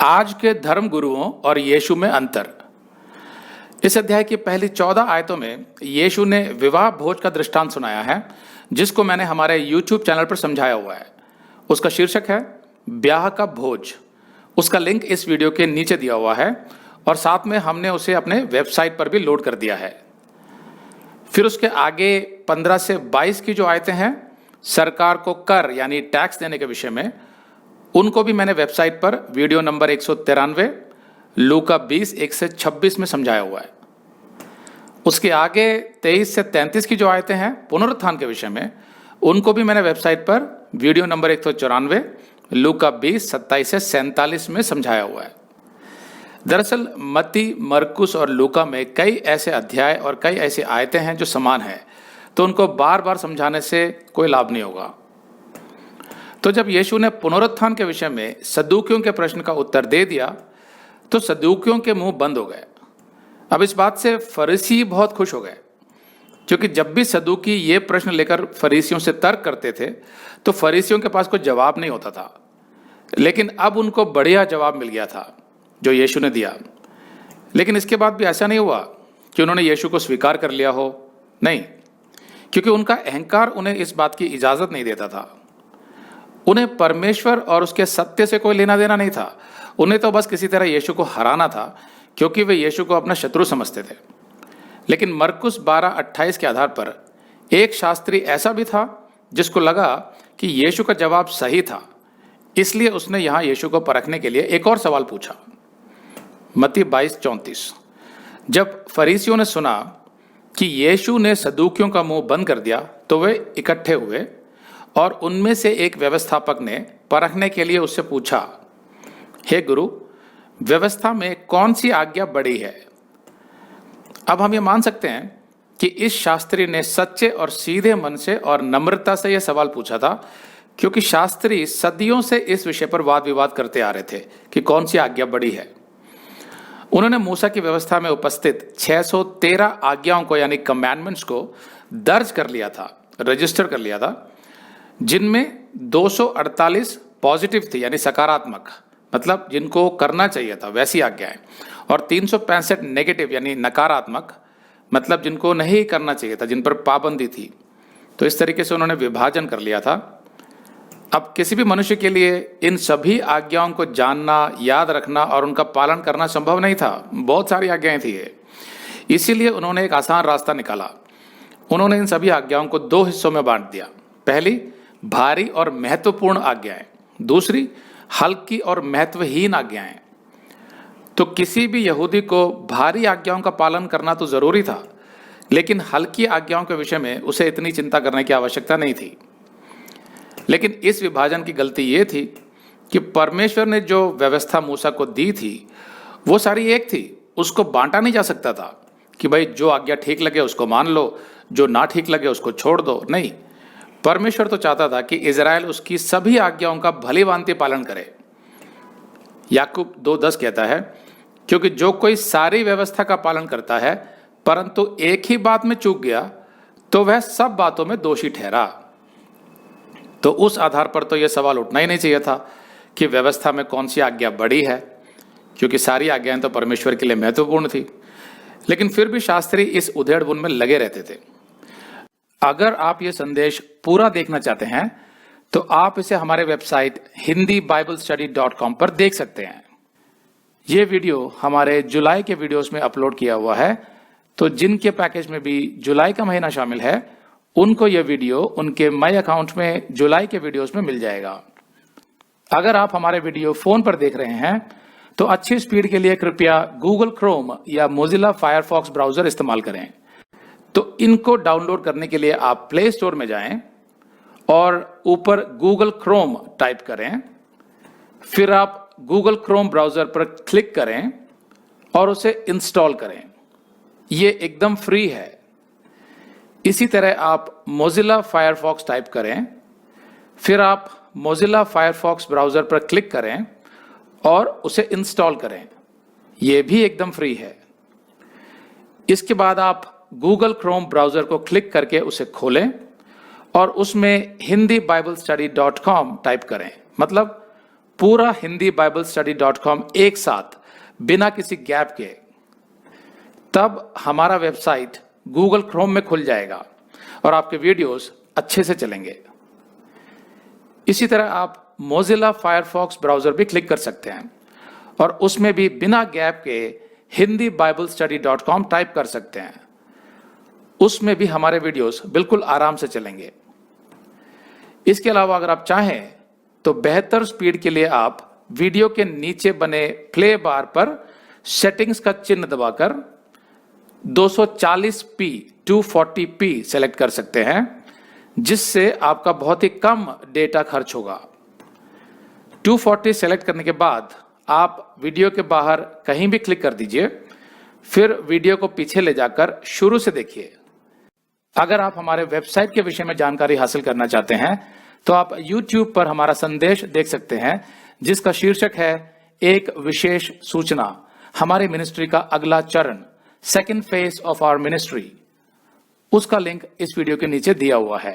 आज के धर्म गुरुओं और यीशु में अंतर। इस अध्याय की पहली 14 आयतों में यीशु ने विवाह भोज का दृष्टांत सुनाया है, जिसको मैंने हमारे YouTube चैनल पर समझाया हुआ है। उसका शीर्षक है ब्याह का भोज। उसका लिंक इस वीडियो के नीचे दिया हुआ है और साथ में हमने उसे अपने वेबसाइट पर भी लोड कर दिया है। फिर उसके आगे 15 से 22 की जो आयतें हैं सरकार को कर यानी टैक्स देने के विषय में, उनको भी मैंने वेबसाइट पर वीडियो नंबर 193 लूका 20 1 से 26 में समझाया हुआ है। उसके आगे 23 से 33 की जो आयतें हैं पुनरुत्थान के विषय में, उनको भी मैंने वेबसाइट पर वीडियो नंबर 194 लूका 20 27 से 47 में समझाया हुआ है। दरअसल मत्ती, मरकुस और लूका में कई ऐसे अध्याय और कई ऐसी आयतें हैं जो समान हैं, तो उनको बार बार समझाने से कोई लाभ नहीं होगा। तो जब यीशु ने पुनरुत्थान के विषय में सदूकियों के प्रश्न का उत्तर दे दिया तो सदूकियों के मुंह बंद हो गए। अब इस बात से फरीसी बहुत खुश हो गए, क्योंकि जब भी सदूकी ये प्रश्न लेकर फरीसियों से तर्क करते थे तो फरीसियों के पास कोई जवाब नहीं होता था। लेकिन अब उनको बढ़िया जवाब मिल गया था जो यीशु ने दिया। लेकिन इसके बाद भी ऐसा नहीं हुआ कि उन्होंने यीशु को स्वीकार कर लिया हो, नहीं, क्योंकि उनका अहंकार उन्हें इस बात की इजाजत नहीं देता था। उन्हें परमेश्वर और उसके सत्य से कोई लेना देना नहीं था। उन्हें तो बस किसी तरह यीशु को हराना था, क्योंकि वे यीशु को अपना शत्रु समझते थे। लेकिन मरकुस 12:28 के आधार पर एक शास्त्री ऐसा भी था जिसको लगा कि यीशु का जवाब सही था, इसलिए उसने यहां यीशु को परखने के लिए एक और सवाल पूछा। मत्ती 22:34। जब फरीसियों ने सुना कि यीशु ने सदूकियों का मुंह बंद कर दिया तो वे इकट्ठे हुए और उनमें से एक व्यवस्थापक ने परखने के लिए उससे पूछा, हे गुरु, व्यवस्था में कौन सी आज्ञा बड़ी है? अब हम ये मान सकते हैं कि इस शास्त्री ने सच्चे और सीधे मन से और नम्रता से यह सवाल पूछा था, क्योंकि शास्त्री सदियों से इस विषय पर वाद विवाद करते आ रहे थे कि कौन सी आज्ञा बड़ी है। उन्होंने मूसा की व्यवस्था में उपस्थित 613 आज्ञाओं को यानी कमांडमेंट्स को दर्ज कर लिया था, रजिस्टर कर लिया था, जिनमें 248 पॉजिटिव थी यानी सकारात्मक, मतलब जिनको करना चाहिए था वैसी आज्ञाएं, और 365 नेगेटिव यानी नकारात्मक, मतलब जिनको नहीं करना चाहिए था, जिन पर पाबंदी थी। तो इस तरीके से उन्होंने विभाजन कर लिया था। अब किसी भी मनुष्य के लिए इन सभी आज्ञाओं को जानना, याद रखना और उनका पालन करना संभव नहीं था। बहुत सारी आज्ञाएं थी ये, इसीलिए उन्होंने एक आसान रास्ता निकाला। उन्होंने इन सभी आज्ञाओं को 2 हिस्सों में बांट दिया। पहली, भारी और महत्वपूर्ण आज्ञाएं, दूसरी हल्की और महत्वहीन आज्ञाएं। तो किसी भी यहूदी को भारी आज्ञाओं का पालन करना तो जरूरी था, लेकिन हल्की आज्ञाओं के विषय में उसे इतनी चिंता करने की आवश्यकता नहीं थी। लेकिन इस विभाजन की गलती ये थी कि परमेश्वर ने जो व्यवस्था मूसा को दी थी वो सारी एक थी, उसको बांटा नहीं जा सकता था कि भाई जो आज्ञा ठीक लगे उसको मान लो, जो ना ठीक लगे उसको छोड़ दो। नहीं, परमेश्वर तो चाहता था कि इजराइल उसकी सभी आज्ञाओं का भली भांति पालन करे। याकूब 2:10 कहता है, क्योंकि जो कोई सारी व्यवस्था का पालन करता है परंतु एक ही बात में चूक गया तो वह सब बातों में दोषी ठहरा। तो उस आधार पर तो यह सवाल उठना ही नहीं चाहिए था कि व्यवस्था में कौन सी आज्ञा बड़ी है, क्योंकि सारी आज्ञाएं तो परमेश्वर के लिए महत्वपूर्ण थी। लेकिन फिर भी शास्त्री इस उधेड़-बुन में लगे रहते थे। अगर आप ये संदेश पूरा देखना चाहते हैं तो आप इसे हमारे वेबसाइट hindiBiblestudy.com पर देख सकते हैं। ये वीडियो हमारे जुलाई के वीडियोस में अपलोड किया हुआ है, तो जिनके पैकेज में भी जुलाई का महीना शामिल है उनको ये वीडियो उनके माई अकाउंट में जुलाई के वीडियोस में मिल जाएगा। अगर आप हमारे वीडियो फोन पर देख रहे हैं तो अच्छी स्पीड के लिए कृपया गूगल क्रोम या मोजिला फायरफॉक्स ब्राउजर इस्तेमाल करें। तो इनको डाउनलोड करने के लिए आप प्ले स्टोर में जाएं और ऊपर गूगल क्रोम टाइप करें, फिर आप गूगल क्रोम ब्राउजर पर क्लिक करें और उसे इंस्टॉल करें। ये एकदम फ्री है। इसी तरह आप मोजिला फायरफॉक्स टाइप करें, फिर आप मोजिला फायरफॉक्स ब्राउजर पर क्लिक करें और उसे इंस्टॉल करें। यह भी एकदम फ्री है। इसके बाद आप गूगल क्रोम ब्राउजर को क्लिक करके उसे खोलें और उसमें hindiBiblestudy.com टाइप करें, मतलब पूरा हिंदी बाइबल स्टडी .com एक साथ बिना किसी गैप के, तब हमारा वेबसाइट गूगल क्रोम में खुल जाएगा और आपके वीडियोस अच्छे से चलेंगे। इसी तरह आप मोजिला फायरफॉक्स ब्राउजर भी क्लिक कर सकते हैं और उसमें भी बिना गैप के Hindi Bible study .com type कर सकते हैं। उसमें भी हमारे वीडियोस बिल्कुल आराम से चलेंगे। इसके अलावा अगर आप चाहें तो बेहतर स्पीड के लिए आप वीडियो के नीचे बने प्ले बार पर सेटिंग्स का चिन्ह दबाकर 240p 240p सेलेक्ट कर सकते हैं, जिससे आपका बहुत ही कम डेटा खर्च होगा। 240 सेलेक्ट करने के बाद आप वीडियो के बाहर कहीं भी क्लिक कर दीजिए, फिर वीडियो को पीछे ले जाकर शुरू से देखिए। अगर आप हमारे वेबसाइट के विषय में जानकारी हासिल करना चाहते हैं तो आप YouTube पर हमारा संदेश देख सकते हैं, जिसका शीर्षक है एक विशेष सूचना, हमारी मिनिस्ट्री का अगला चरण, second phase of our ministry. उसका लिंक इस वीडियो के नीचे दिया हुआ है।